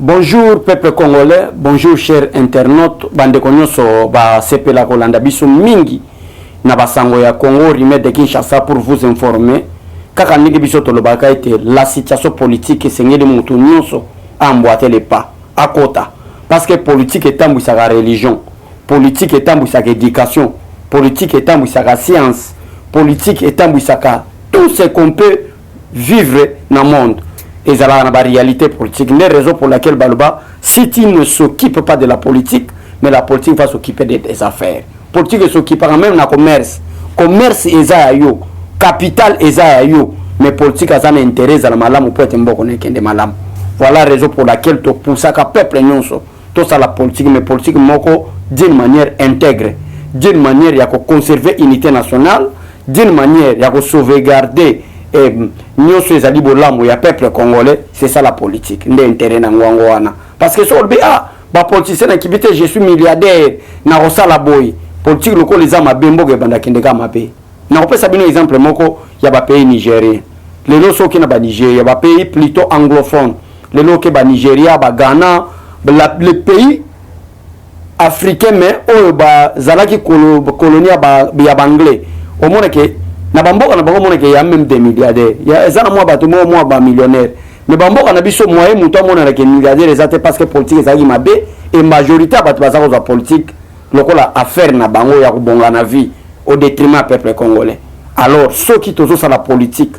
Bonjour peuple congolais, bonjour chers internautes, bande konyoso ba sepela kolanda biso mingi na basango ya Congo Rimé de Kinshasa pour vous informer kaka ndenge biso tolobaka ete la situation politique esengeli mutu nyonso amboate le pas à kota parce que politique etambwisaka religion, politique etambwisaka éducation, politique etambwisaka science, politique etambwisaka tout ce qu'on peut vivre dans le monde. Et ça a la réalité politique. Les raisons pour lesquelles Balouba, si tu ne s'occupe pas de la politique, mais la politique va s'occuper des affaires. La politique s'occupe même du commerce. Commerce est à yo, capital est à yo, mais politique a un intérêt à la malam ou peut être un bon de malam. Voilà la raison pour laquelle tu pousses à peuple nyonso. Tout ça la politique, mais politique moko d'une manière intègre, d'une manière à conserver l'unité nationale, d'une manière à sauvegarder nyonso ezali bolamu ya peuple congolais. C'est ça la politique nde intérêt na ngwango wana parce que so ba ba politicien na kibite je suis milliardaire na rosala boy politique loko les ama bembo ke banda kindeka mabe na kopesa bino exemple moko ya ba pays nigérien lelo soki na ba Nigeria ba pays plutôt anglophone lelo ke ba Nigeria ba Ghana le pays africain mais o ba zalaki colonia ba ya banglais au monde que na bamboka na bango mona ke ya même des milliardaires ya ezana moi bato moi ba millionnaire mais bamboka na biso moyen muto mona na ke milliardaire ezate parce que politique ezaki mabe et majorité bato bazako za politique lokola affaire na bango ya kubonga na vie au détriment peuple congolais. Alors ceux qui tozo sa la politique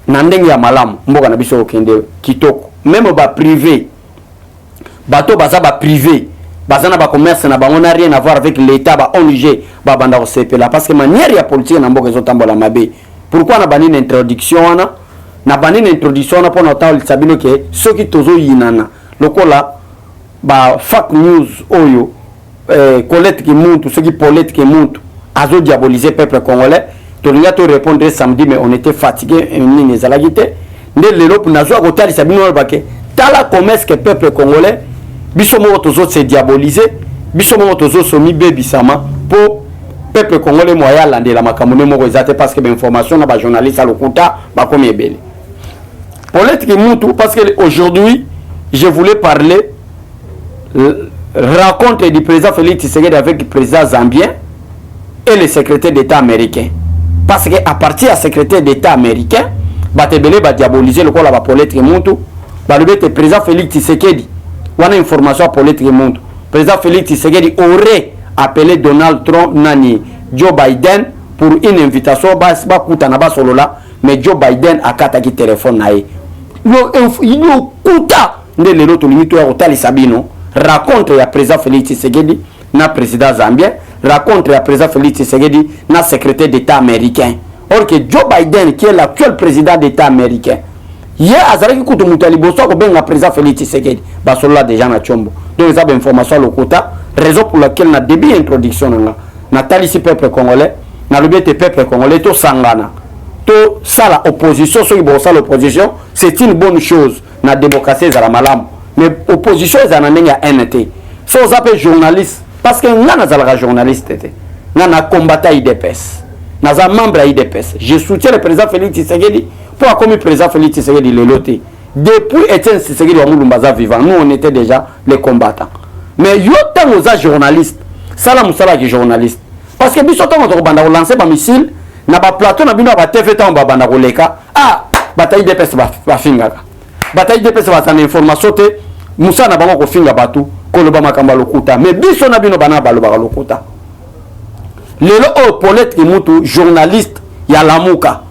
na ndenge ya malamu mboka na biso okende kitoko même ba privé bato baza ba privé bazana ba commerce na bango n'a rien à voir avec l'état ba ONG ba banda ko sepela parce que manière ya politique na mboka ezotambola mabe. Pourquoi na bani introduction na bani introduction na pona taw sabino ke soki tozo yinana lokola ba fake news oyo Colette ki muntu soki Paulette ki muntu azo diaboliser peuple congolais to linga to répondre samedi mais on était fatigué ni ezalagite nde lelo nazo akotali sabino ba ke tala commerce que peuple congolais biso moko tozo se diaboliser biso moko tozo somi bebisama pour peuple congolais moya landela makamune moko ezate parce que l'information na ba journaliste à lokuta ba comme ebele politique mutu parce que aujourd'hui je voulais parler rencontre du président Félix Tshisekedi avec le président zambien et le secrétaire d'État américain parce que à partir du secrétaire d'État américain batebele ba diaboliser le kola ba politique mutu ba le président Félix Tshisekedi wana information politique monde président Félix Tshisekedi aurait appelé Donald Trump nani Joe Biden pour une invitation ba kutana ba solola mais Joe Biden akataki téléphone nae yo kuta nde lelo to limito ya otali sabino raconte ya président Félix Tshisekedi na président zambien raconte ya président Félix Tshisekedi na secrétaire d'État américain or que Joe Biden qui est l'actuel président d'État américain hier azalaki kutu mutali boso ko benga président Félix Tshisekedi basolola déjà na chombo donc ça information lokota raison pour laquelle na début introduction na talisi peuple congolais na lobete peuple congolais to sangana to sala opposition so ibosa l'opposition c'est une bonne chose na démocratie za la malam mais opposition za na ndenge ya NT so zape journaliste parce que ngana za la journaliste te ngana combattant IDPS na za membre IDPS je soutiens le président Félix Tshisekedi pour comme président Félix Tshisekedi le loté depuis Etienne Tshisekedi wa Mulumbaza vivant nous on était déjà les combattants mais yo tant aux journalistes sala musala ki journaliste parce que biso tant on banda lancer ba missile na ba plateau na bino ba TV tant ba banda koleka bataille de pes ba fingaka bataille de pes ba sana information te musa na bango ko finga batu ko loba makamba lokuta mais biso na bino bana ba loba lokuta lelo o Paulette ki mutu journaliste ya lamuka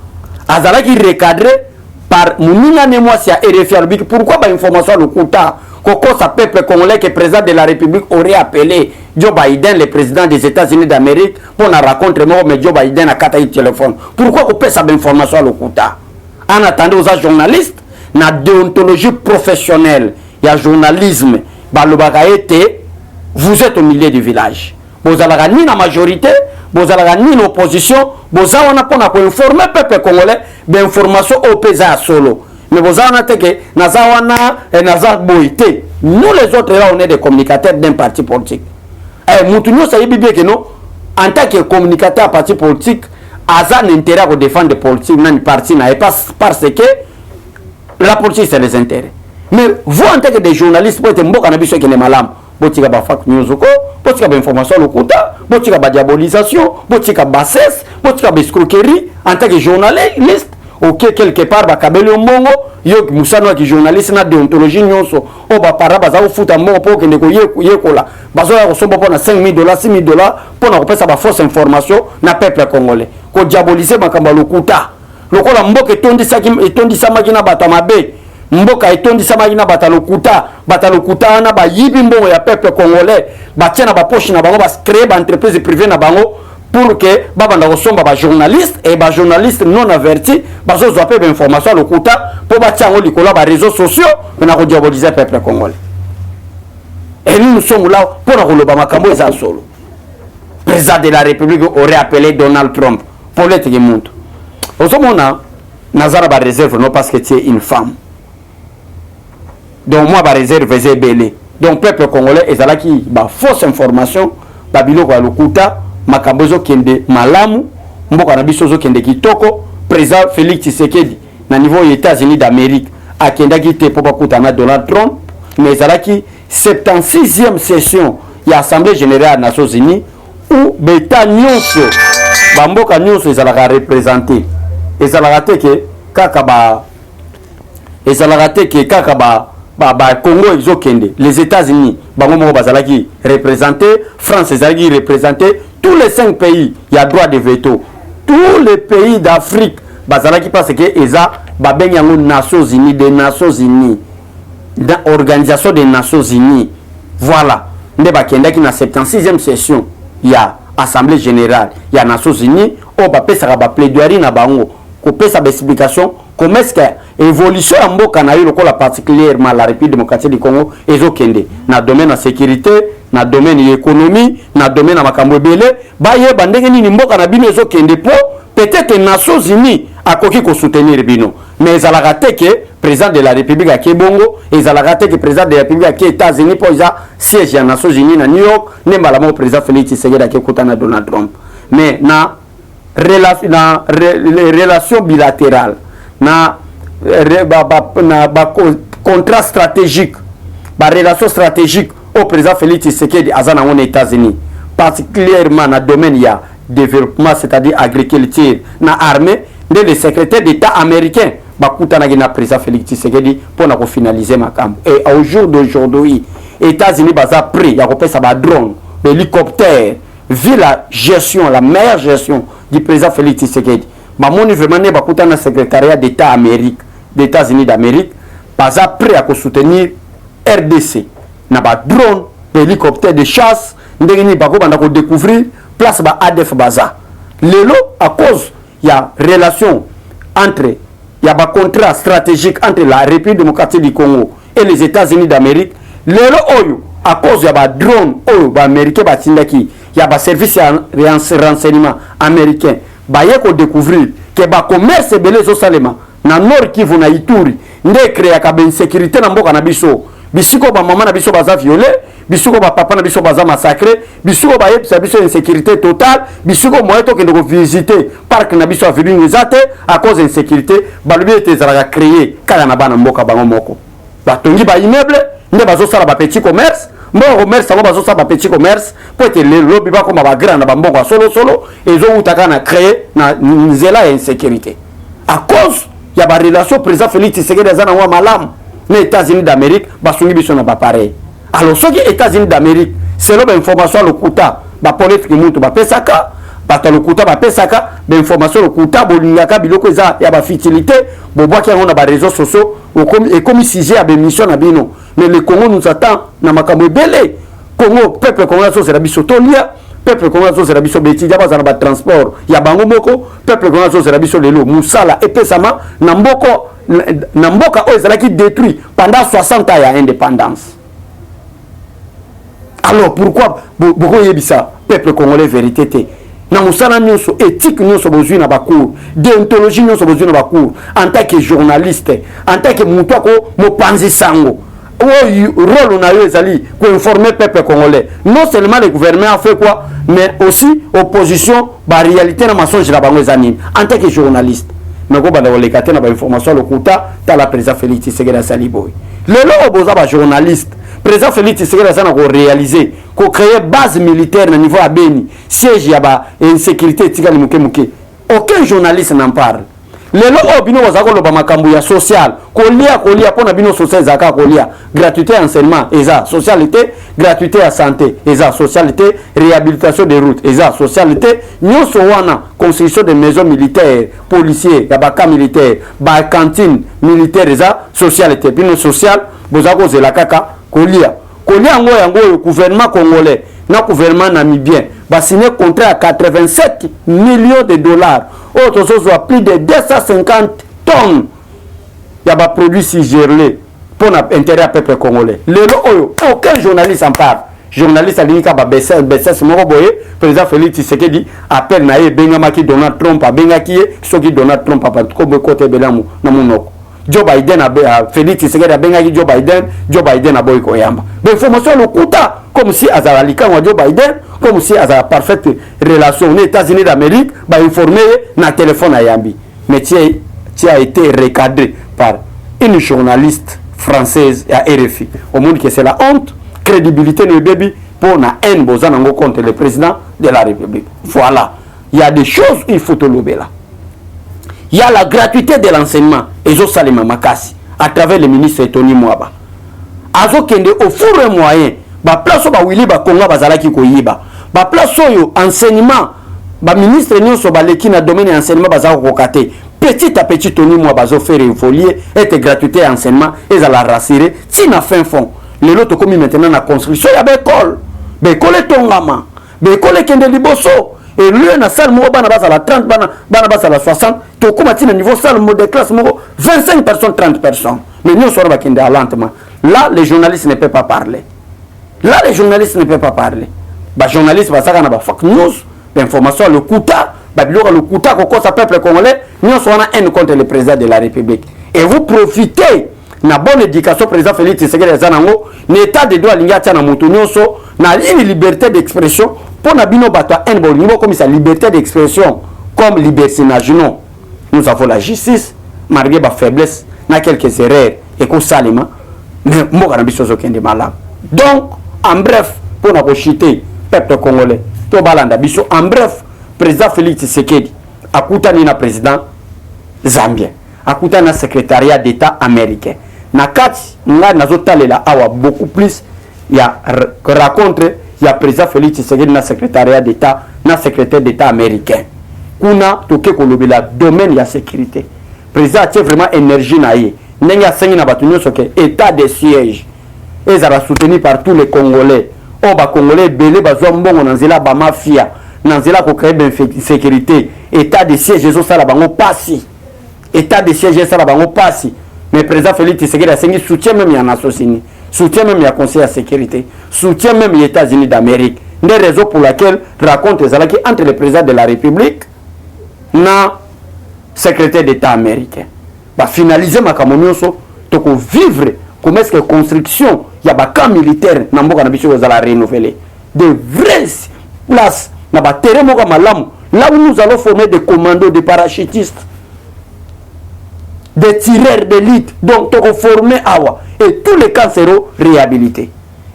azalaki recadré par Mounina Nemoisia et RFI. Pourquoi ba information lokuta koko sa peuple congolais que président de la République aurait appelé Joe Biden le président des États-Unis d'Amérique pour na rencontre mais Joe Biden a kata téléphone. Pourquoi ko pesa ba information lokuta en attendant aux journalistes na déontologie professionnelle ya journalisme balobaka été vous êtes au milieu du village vous allez ni la majorité vous allez ni l'opposition vous allez pour informer peuple congolais d'information au pesa solo mais vous allez que nazawana et nazar boité nous les autres là on est des communicateurs d'un parti politique et mutunyo ça y bien que non en tant que communicateur parti politique azan intérêt à défendre des politiques nan parti na parce que la politique c'est les intérêts mais vous en tant que des journalistes pour être mboka na biso qui est malam botika ba fake news ko botika ba information lokuta botika ba diabolisation botika bassesse botika ba escroquerie en tant que journaliste ok quelque part ba kabeli mbongo yo musano ki journaliste na déontologie nyonso o ba para baza futa mbongo po kende ko yekola bazo ya kosomba po na $5,000 $6,000 po na kopesa ba fausse information na peuple congolais ko diaboliser makamba lokuta lokola mboka etondisaki na bato mabe mboka etondisaki na bato lokuta na bayibi mbongo ya peuple congolais batia na bapoche na bango bacrée baentreprise privée na bango pour que babanda kosomba bajournaliste et bajournaliste non averti bazozwa mpe bainformation lokuta mpo batia yango likolo ya baréseaux sociaux mpona kodiaboliser peuple congolais et nous sommes là mpona koloba makambo eza solo président de la république aurait appelé Donald Trump pour leteke muntu ozomona naza na baréserve non parce que tu es une femme donc moi baréserve eza ebele donc peuple congolais ezalaki bafausse information babiloko ya lokuta makambo ezokende malamu mboka na biso ezokende kitoko président Félix Tshisekedi na niveau ya États-Unis d'Amérique akendaki te mpo bakutana na Donald Trump mais ezalaki 76e session ya Assemblée générale des Nations Unies où beta nyonso bamboka nyonso ezalaka représenté ezalaka te ke kaka ba Congo ezokende les États-Unis bango moko bazalaki représenté France ezalaki représenté tous les 5 pays il y a droit de veto tous les pays d'Afrique bazalaki parce que eza babengi yango Nations Unies des Nations Unies organisation des Nations Unies voilà nde bakendaki na 76e session ya Assemblée générale ya Nations Unies o bapesaka ba plaidoirie na bango kopesa ba explication comment est-ce que évolution ya mboka na yo lokola particulièrement la République démocratique du Congo ezokende na domaine na sécurité na domaine ya économie na domaine na makambo ebele bayeba ndenge nini mboka na bino ezokende po peut-être Nations Unies akoki ko soutenir bino mais ezalaka te ke président de la République akie bongo ezalaka te ke président de la République akie États-Unis po eza siège ya Nations Unies na New York ne mbala mo président Félix Tshisekedi akie kutana Donald Trump mais na relation bilatérale na contrat stratégique relation stratégique au président Félix Tshisekedi azana aux États-Unis particulièrement dans le domaine il y a développement c'est-à-dire agriculture na armée le secrétaire d'État américain bakutana na président Félix Tshisekedi pour finaliser makambo et au jour d'aujourd'hui États-Unis baza prêt ya kopesa ba drone hélicoptère vu la gestion la meilleure gestion du président Félix Tshisekedi mamoni vraiment ne bakutana secrétariat d'État Amérique d'États-Unis d'Amérique baza prêt à soutenir RDC na ba drone hélicoptère de chasse ndenge ni bako banda ko découvrir place ba ADF baza lelo à cause il y a relation entre il y a ba contrat stratégique entre la République démocratique du Congo et les États-Unis d'Amérique lelo oyo à cause ya ba drone oyo ba américain ba tindaki ya ba service ya renseignement américain ba yeko découvrir que ba commerce belé zo salema na Nord Kivu na Ituri nde créer ka ben sécurité na mboka na biso bisiko ba mama na biso baza violé bisiko ba papa na biso baza massacré bisiko ba yebisa biso insécurité totale bisiko moyeto kende ko visiter parc na biso avenue ngezate à cause d'insécurité balubi ete zalaka créer kala na bana mboka bango moko batongi ba immeuble nde bazo sala ba petit commerce mbongo commerce bango bazo sala ba petit commerce po ete le lobby ba koma ba grand na mbongo solo ezo utaka na créer na nzela ya insécurité à cause ya ba relation président Félix Tshisekedi azana wa malamu les États-Unis d'Amérique basungi biso na ba pareil alors ceux qui États-Unis d'Amérique selon l'information le kuta ba politique mutu ba pesaka bato le kuta ba pesaka ba information le kuta bolingaka biloko eza ya ba futilité bobwaki yango na ba réseaux sociaux et comme sujet ya ba mission na bino mais le Congo nous attend na makambo ebele Congo peuple congolais so c'est la biso tolia peuple congolais so c'est la biso beti jaba za na ba transport ya bango moko peuple congolais so c'est la biso lelo musala epesama na mboka oyo ezalaki détruit pendant 60 ans ya indépendance. Alors pourquoi beaucoup yebisa peuple congolais vérité te na musala nyonso éthique nyonso bozwi na bakour déontologie nyonso bozwi na bakour en tant que journaliste en tant que mutu ako mopanzi sango oyo rôle na yo ezali ko informer peuple congolais non seulement le gouvernement a fait quoi mais aussi opposition ba réalité na mensonge na bango ezanini en tant que journaliste nako banda koleka te na ba information lokuta ta la président Félix Tshisekedi Saliboy lelo oboza ba journaliste président Félix Tshisekedi asana ko réaliser ko créer base militaire na niveau à Beni siège ya ba insécurité tikali muke aucun journaliste n'en parle lelo obino wazako loba makambu ya social kolia pona bino social zaka kolia gratuité enseignement eza socialité gratuité à santé eza socialité réhabilitation des routes eza socialité nyonso wana construction de maisons militaires policiers ya baka militaire ba cantine militaire eza socialité bino social bozako zela kaka kolia ngo yango gouvernement congolais na gouvernement namibien va signer contrat à 87 millions de dollars. Autre chose, soit plus de 250 tonnes. Il y a des produits sigerlés pour l'intérêt du peuple congolais. Aucun journaliste en parle. Journaliste a dit qu'il y a des président Félix Tshisekedi appelle Naye Bengamaki Donald Trump à Bengaki, ceux qui Donald Trump à côté de l'âme. Joe Biden a Félix Tshisekedi a Bengaki Joe Biden a Boy Koyamba. L'information le coûta comme si Azara Lika ou Joe Biden, comme si Azara parfaite relation aux États-Unis d'Amérique, bah informé na téléphone à Yambi. Mais tu as été recadré par une journaliste française à RFI. Au monde que c'est la honte, crédibilité de baby pour na haine bozanango contre le président de la République. Voilà. Il y a des choses il faut te lever là. Il y a la gratuité de l'enseignement. Et je salue Makassi à travers le ministre Tony Mwaba. Azo kende au fur et moyen, ba place ba wili ba Kongo bazalaki koyiba. Ba place yo enseignement, ba ministre nyonso ba leki na domaine enseignement bazako kokate. Petit à petit Tony Mwaba zo faire évoluer et gratuité enseignement et za la rassurer si na fin fond. Les loto comme maintenant na construction ya ba école. Ba école tongama. Ba école kende liboso. Et lui, na salle mo bana basa la 30 bana basa la 60 to kuma tina niveau salle mo de classe mo 25 personnes 30 personnes mais nous sommes bakinde lentement là les journalistes ne peuvent pas parler ba journaliste basaka na ba fake news l'information le kuta ba biloko le kuta ko sa peuple congolais nous sommes en haine contre le président de la République et vous profitez na bonne éducation président Félix Tshisekedi zanango l'état de droit linga tia na mutu nyonso na une liberté d'expression pour na bino bato en bon niveau comme ça liberté d'expression comme libertinage non nous avons la justice malgré ba faiblesse na quelques erreurs et ko salima mais mo kana biso zo kende malade donc en bref pour na ko chiter peuple congolais to balanda biso en bref président Félix Tshisekedi akutani na président zambien akutani na secrétariat d'état américain na kati nga nazotalela awa beaucoup plus ya rencontre ya président Félix Tshisekedi na secrétariat d'état na secrétaire d'état américain kuna toke kolobela domaine ya sécurité président a vraiment énergie na ye ndenge asengi na bato nyonso ke état de siège ezala soutenu par tous les congolais o ba congolais belé bazwa mbongo na nzela ba mafia na nzela ko créer ben sécurité état de siège ezosala bango pasi état de siège ezosala bango pasi mais président Félix Tshisekedi asengi soutien même ya Nations Unies soutien même ya conseil de sécurité soutien même les États-Unis d'Amérique des raisons pour laquelle raconte ezalaki entre le président de la République na secrétaire d'état américain ba finaliser makambo nyonso to ko vivre comme est-ce que construction ya ba camp militaire na mboka na biso ezala renouveler de vraies places na ba terrain moko malamu là où nous allons former des commandos des parachutistes des tireurs d'élite donc to ko former awa et tous les camps seront réhabilités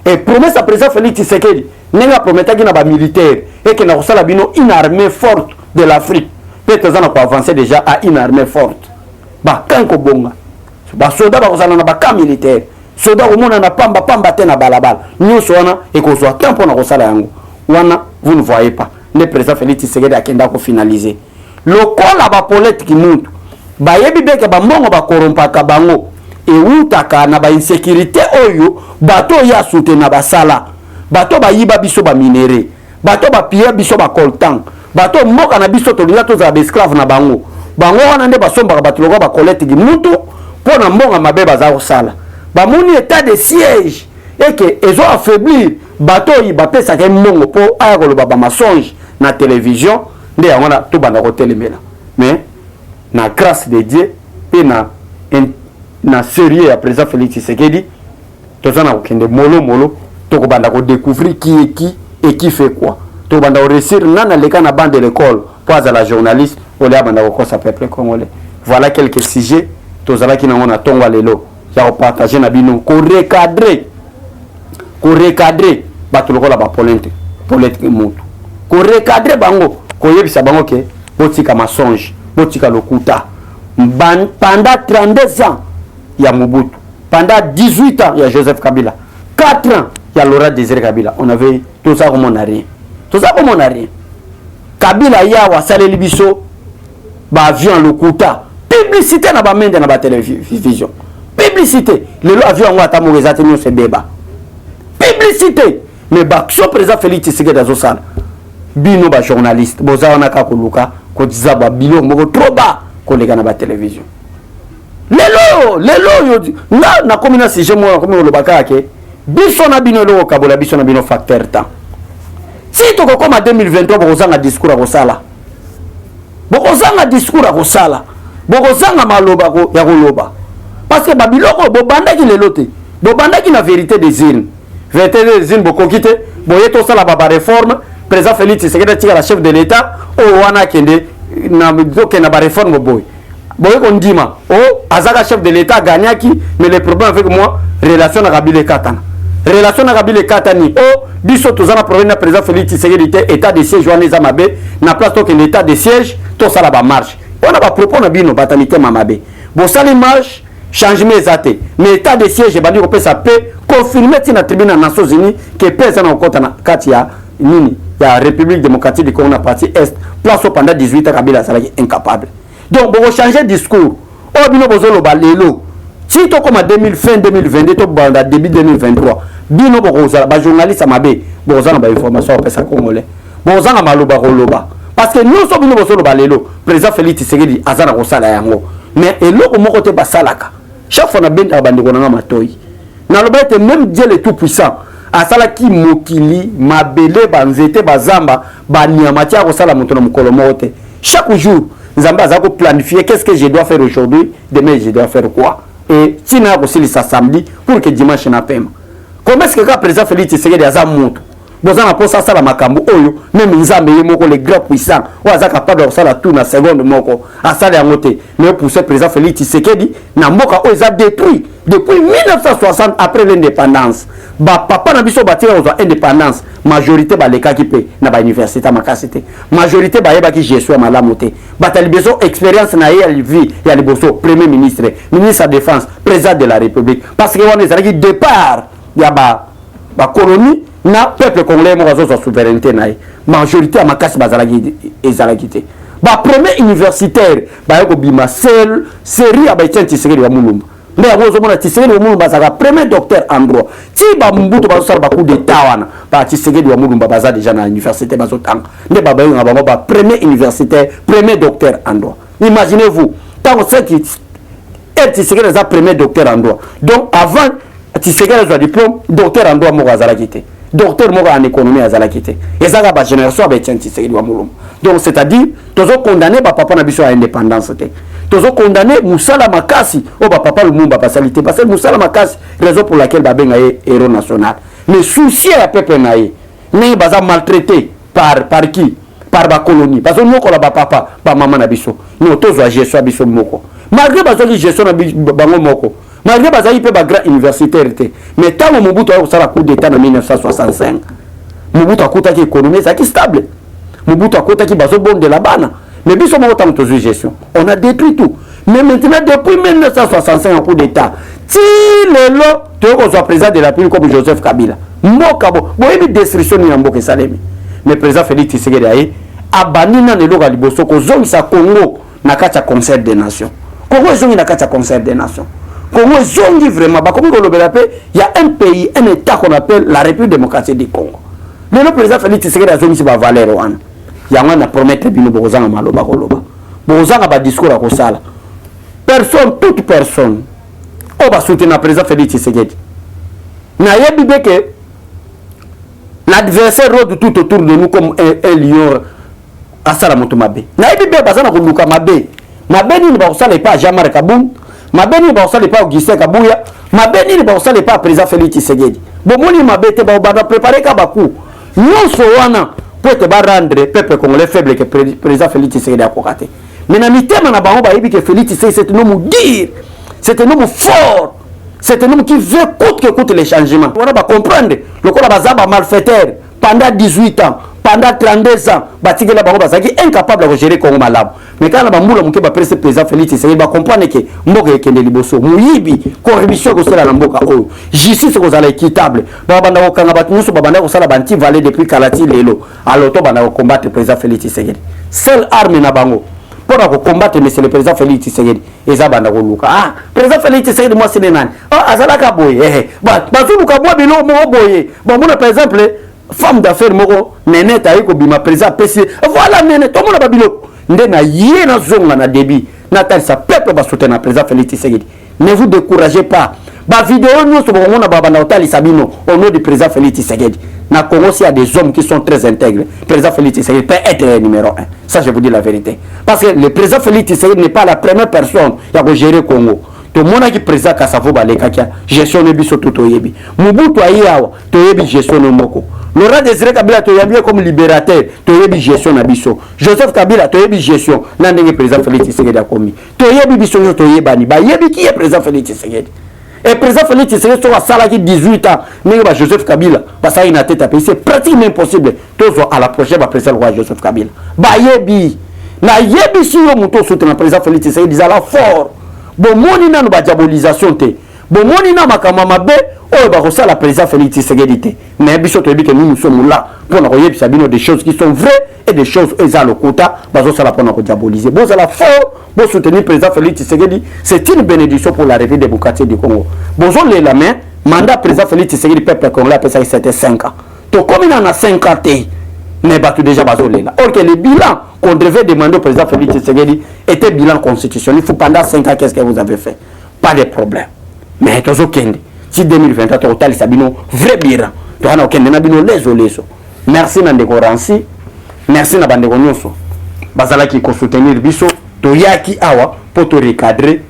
et promesse à président Félix Tshisekedi nenga prometaki na ba militaire et que na kosala bino une armée forte de l'Afrique peut-être ça n'a avancer déjà à une armée forte ba kanko bonga ba soda ba kozala na ba camp militaire soda ko mona na pamba te na balabala nyonso wana e ko zo tempo na kosala yango wana vous ne voyez pas le président Félix Tshisekedi akenda ko finaliser lokola ba politique muntu ba yebi beke ba mbongo ba korompaka bango e utaka na ba insécurité oyo bato ya soutenir na basala bato ba yiba biso ba minéré bato ba piller biso ba coltan bato mboka na biso to liato za esclave na bango wana nde basombaka bato lokola ba collecte gi mutu po na mbonga mabe baza kosala ba moni état de siège et que ezo affaiblir bato yi ba pesa ke mbongo po aya koloba ba mensonge na télévision nde yango na to banda ko telemela mais na grâce de Dieu et na sérieux ya président Félix Tshisekedi tozana kokende mollo to ko banda ko découvrir qui est qui et qui fait quoi to banda ko réussir nana leka na bande de l'école pour à la journaliste au lieu banda ko sa peuple congolais voilà quelques sujets tozala ki na ngona tongwa lelo ya partager na bino ko recadrer bato lokola ba politique mutu ko recadrer bango ko yebisa bango ke botika mensonge botika lokuta pendant 32 ans ya Mobutu, pendant 18 ans ya Joseph Kabila, 4 ans ya Laurent Désiré Kabila, on avait tout ça comme on a rien. Kabila ya wa saleli biso ba avion lokuta publicité na ba mende na ba télévision, publicité le avion ngo ata mo rezate nyo se beba publicité mais ba so président Félix Tshisekedi azosala bino ba journaliste boza na ka koluka ko diza ba bilo moko trop bas ko leka na ba télévision lelo yo na komina sujet mo ko lo bakake biso na bino lo kabola biso na bino facteur temps si to ko koma 2023 bokozanga discours a kosala bokozanga discours a kosala bokozanga maloba ko ya koloba parce que babiloko bobandaki lelo te bobandaki na vérité des îles bokokite boye to sala ba réforme président Félix Tshisekedi tika la chef de l'état o wana kende na doke na ba réforme boy ko ndima o azaka chef de l'état gagnaki mais le problème avec moi relation na Kabila katani o biso tozana problème na président Félix Tshisekedi état de siège wana za mabe na place to que l'état de siège to sala ba marche on a ba propos na bino batamite mamabe bo sali marche changement ezate mais état de siège bandi ko pesa paix confirmer tina tribunal na Nations Unies que pesa na okota na kati ya nini ya République démocratique du Congo na partie est place pendant 18 ans Kabila salaki incapable donc bon changer discours o bino bozolo balelo si to comme 2022 to banda début 2023 bino bozala ba journaliste mabe bozala ba information pesa congolais bozala maloba koloba parce que nous sommes bino bozolo balelo président Félix Tshisekedi azana ko sala yango mais eloko moko te basalaka chaque fois na benda bandiko na matoi na lobete même Dieu le tout puissant asala ki mokili mabele banzete bazamba banyamatia ko sala moto na mukolo mote chaque jour nzamba azako planifier qu'est-ce que je dois faire aujourd'hui demain je dois faire quoi et tina ko sili sa samedi pour que dimanche na pema comment est-ce que le président Félix Tshisekedi aza moto bozana po sa sala makambo oyo même nzambe ye moko le grand puissant o aza capable de sala tout na seconde moko asala yango te mais pour ce président Félix Tshisekedi na mboka o eza détruit depuis 1960 après l'indépendance ba papa na biso batira aux indépendance majorité ba lekaki pe na ba université makasité majorité ba yeba ki gestion malamu te batali beso expérience na ye vie ya liboso premier ministre ministre de défense président de la république parce que on ezalaki départ ya ba colonie na peuple congolais mo bazo sa souveraineté na ye majorité ya makasi bazalaki ezalaki te ba premier universitaire ba yako bima série ya ba Tshisekedi wa Mulumba mais à cause de Tshisekedi wa Mulumba ça premier docteur en droit ti ba mbuto ba sala ba coup d'état wana ba Tshisekedi wa Mulumba baza déjà na université bazo tanga ne ba ba ba premier universitaire premier docteur en droit imaginez-vous tant que Tshisekedi est premier docteur en droit donc avant Tshisekedi a diplôme docteur en droit mo bazala kité docteur mo en économie azala kité et ça ba génération ba Tshisekedi wa Mulumba donc c'est-à-dire tozo condamner ba papa na biso à indépendance te tozo condamner Moussala Makasi o ba papa Lumumba pasalité parce que Moussala Makasi raison pour laquelle ba benga héros national mais souci à peuple naïe mais baza maltraité par qui par ba colonie parce que moko la ba papa ba maman na biso no tozo gestion biso moko malgré bazo ki gestion na bango moko malgré bazali pe ba grand universitaire mais tant Mobutu a sala coup d'état en 1965 Mobutu a kota ki économie ça qui stable Mobutu a kota ki bazo bon de la bana mais biso moko tant tozo gestion on a détruit tout mais maintenant depuis 1965 un coup d'état ti lelo to ko soit président de la République comme Joseph Kabila mboka bo boyebi destruction ya mboka salemi mais président Félix Tshisekedi aye abanina lelo ka liboso ko zongisa Congo na kati ya concert des nations Congo zongi na kati ya concert des nations Congo zongi vraiment ba comme kolobela pe il y a un pays un état qu'on appelle la République démocratique du Congo le président Félix Tshisekedi azongi ba valeur wana yango na promettre bino bozanga maloba koloba bozanga ba discours a kosala personne toute personne o ba soutenir président Félix Tshisekedi na yebi que l'adversaire rôde tout autour de nous comme un lion asala moto mabe na yebi be bazana ko luka mabe ni ba kosala pas Jean-Marc Kabund mabeni ba osale pas Augustin Kabuya mabeni ba osale pas président Félix Tshisekedi bomoni mabete ba bana préparer ka baku nyonso wana pour te ba rendre peuple congolais faible que président Félix Tshisekedi a kokaté mais na mitema na bango ba yebi que Félix Tshisekedi c'est un homme dur c'est un homme fort C'est un homme qui veut coûte que coûte les changements. On va comprendre. Le coup là, malfaiteur pendant 18 ans, pendant 32 ans, Batigela Barobasaki incapable de gérer Congo Malabo. Mais quand on a un président Félix Tshisekedi, va comprendre que Mboka est Liboso, Mouyibi, corruption que c'est la Mboka, justice que c'est équitable. Babanda Okangabatu, nous sommes Babanda Osala Banti Valé depuis Kalati Lelo. Alors, on va combattre le président Félix Tshisekedi. Seule arme na bango. Pour combattre monsieur le président Félix Tshisekedi, ezabanda koluka. Ah, président Félix Tshisekedi moi c'est nani? Ah, azalaka boye. Bazuluka boye bilo mo boye. Bon, moi par exemple, femme d'affaires moko neneta ayiko bima président PC. Voilà nene, tout le monde babilo. Ndena yé na zonga na débit. Natal sa peuple va soutenir président Félix Tshisekedi. Ne vous découragez pas. Ba vidéo nous sur mon babanda otali sabino au nom du président Félix Tshisekedi. Na Congo, il y a des hommes qui sont très intègres. Le président Félix Tshisekedi peut être le numéro 1. Ça, je vous dis la vérité. Parce que le président Félix Tshisekedi n'est pas la première personne qui a géré le Congo. Tout le monde qui est président Kassavo Balekakia, gestion de biso tout oyebi. Mobutu Ayawa, toyebi gestion de Moko. Laurent Désiré Kabila, toyebi comme libérateur, toyebi gestion de biso. Joseph Kabila, toyebi gestion. Nandenge président Félix Tshisekedi a commis. Toyebi biso toyebani. Ba yebi qui est président Félix Tshisekedi. Et le président Félix Tshisekedi sur la salle qui 18 ans, Joseph Kabila, parce qu'il a tête à payer, c'est pratiquement impossible. Tous à la prochaine va président roi Joseph Kabila. Bayebi, na yebi si yo muto soutient le président Félix Tshisekedi, ils la fort. Bon moni na no ba diabolisation te. Bon moni na makama be, oh ba rosa la président Félix Tshisekedi te. Mais biso to yebi que nous sommes là pour na yebi sabino des choses qui sont vraies et des choses ezalo kota, bazo sala pour na diaboliser. Bon ça la fort. Pour soutenir le président Félix Tshisekedi, c'est une bénédiction pour la République démocratique du Congo. Bonjour les mains, mandat président Félix Tshisekedi, peuple congolais, après ça, c'était 5 ans. Donc, comme il en a 5 ans, mais battu déjà basé là. Or que le bilan qu'on devait demander au président Félix Tshisekedi était bilan constitutionnel. Il faut pendant 5 ans, qu'est-ce que vous avez fait? Pas de problème. Mais toujours Kende, si 2024, total, ça bino vrai bilan. Donc, on a aucun bino les. Merci Nandeko Ransi, merci Nabandeko Nyoso. Bazala qui soutenir biso. Toyaki awa pour te recadrer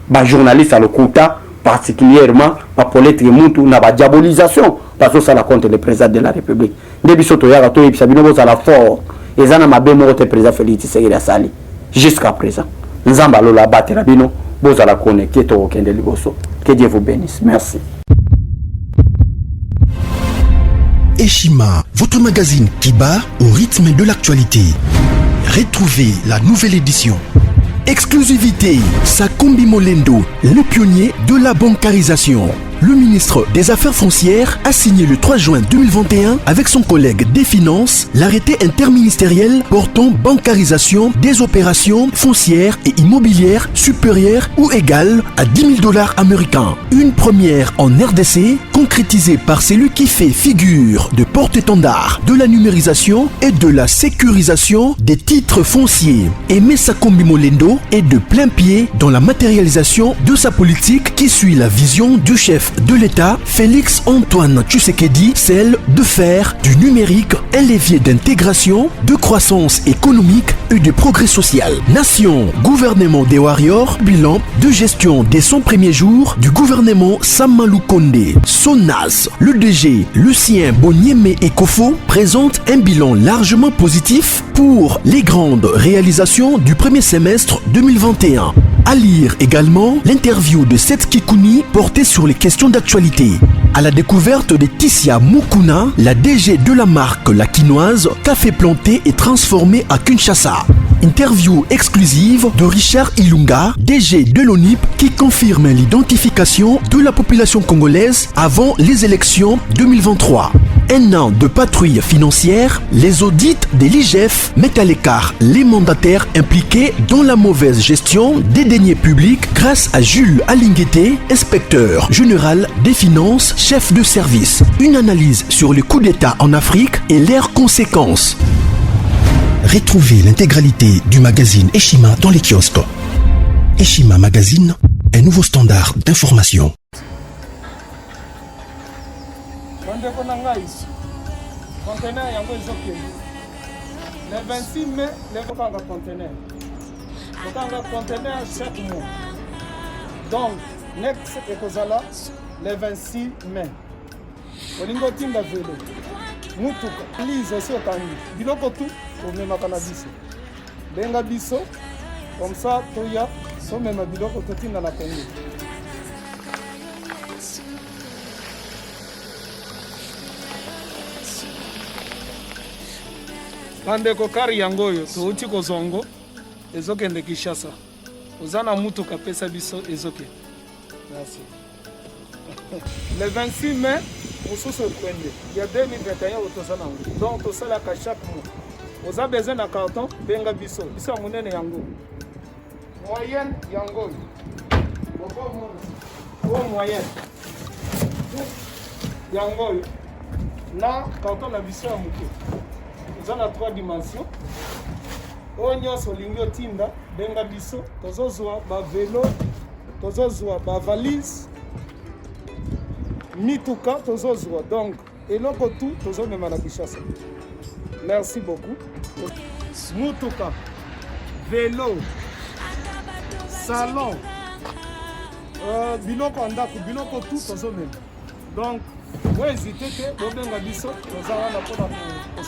ba journaliste à l'Okuta particulièrement ba politique muntu na ba diabolisation parce que ça la contre le président de la République debiso toyaka to ebisabino boza la fort ezana mabe mo te président Félix Tshisekedi asali jusqu'à présent nzamba lola batera bino boza la connecter to okende liboso. Que Dieu vous bénisse. Merci. Eshima, votre magazine qui bat au rythme de l'actualité. Retrouvez la nouvelle édition. Exclusivité, Sakombi Molendo, le pionnier de la bancarisation. Le ministre des Affaires foncières a signé le 3 juin 2021 avec son collègue des Finances l'arrêté interministériel portant bancarisation des opérations foncières et immobilières supérieures ou égales à 10 000 $ américains. Une première en RDC concrétisée par celui qui fait figure de porte-étendard de la numérisation et de la sécurisation des titres fonciers. Aimé Sakombi Molendo est de plein pied dans la matérialisation de sa politique qui suit la vision du chef de l'État, Félix Antoine Tshisekedi, celle de faire du numérique un levier d'intégration, de croissance économique et de progrès social. Nation, gouvernement des warriors, bilan de gestion des 100 premiers jours du gouvernement Samalou Kondé. SONAS, le DG Lucien Bonieme Ekofo présente un bilan largement positif pour les grandes réalisations du premier semestre 2021. À lire également l'interview de Seth Kikouni portée sur les questions d'actualité. À la découverte de Tissia Mukuna, la DG de la marque La Quinoise, café planté et transformé à Kinshasa. Interview exclusive de Richard Ilunga, DG de l'ONIP, qui confirme l'identification de la population congolaise avant les élections 2023. Un an de patrouille financière, les audits de l'IGF mettent à l'écart les mandataires impliqués dans la mauvaise gestion des deniers publics grâce à Jules Alinguete, inspecteur général des finances, chef de service. Une analyse sur les coups d'État en Afrique et leurs conséquences. Retrouvez l'intégralité du magazine Eshima dans les kiosques. Eshima Magazine, un nouveau standard d'information. Le 26 mai, le conteneur. Conteneur chaque mois. Donc, next ekozala le 26 mai. Olingo tinda velo. Mutuka. Lise aussi otangi. Biloko tout, on met ma cannabis. Benga biso, comme ça, toya, so même biloko totinda na Congo. bandeko kari yango oyo touti kozongo ezokende Kinshasa oza na mutuka pesa biso ezoke. Merci. Le 26 mai mosusu ekwende ya 2021 otoza nango donc tosalaka chaque mois oza besoin na carton benga biso ya monene yango moyenne yango oyo moyenne yango oyo na carton na biso ya moke oza na 3 dimensions oyo nyonso olingi otinda benga biso tozozwa bavelo tozozwa bavalise mituka tozozwa donc eloko tu tozomema na Kinshasa. Merci beaucoup. Mutuka, vélo, salon, biloko ndako, biloko tout tozomema. Donc, vous hésitez que bobenga biso tozala na pona ko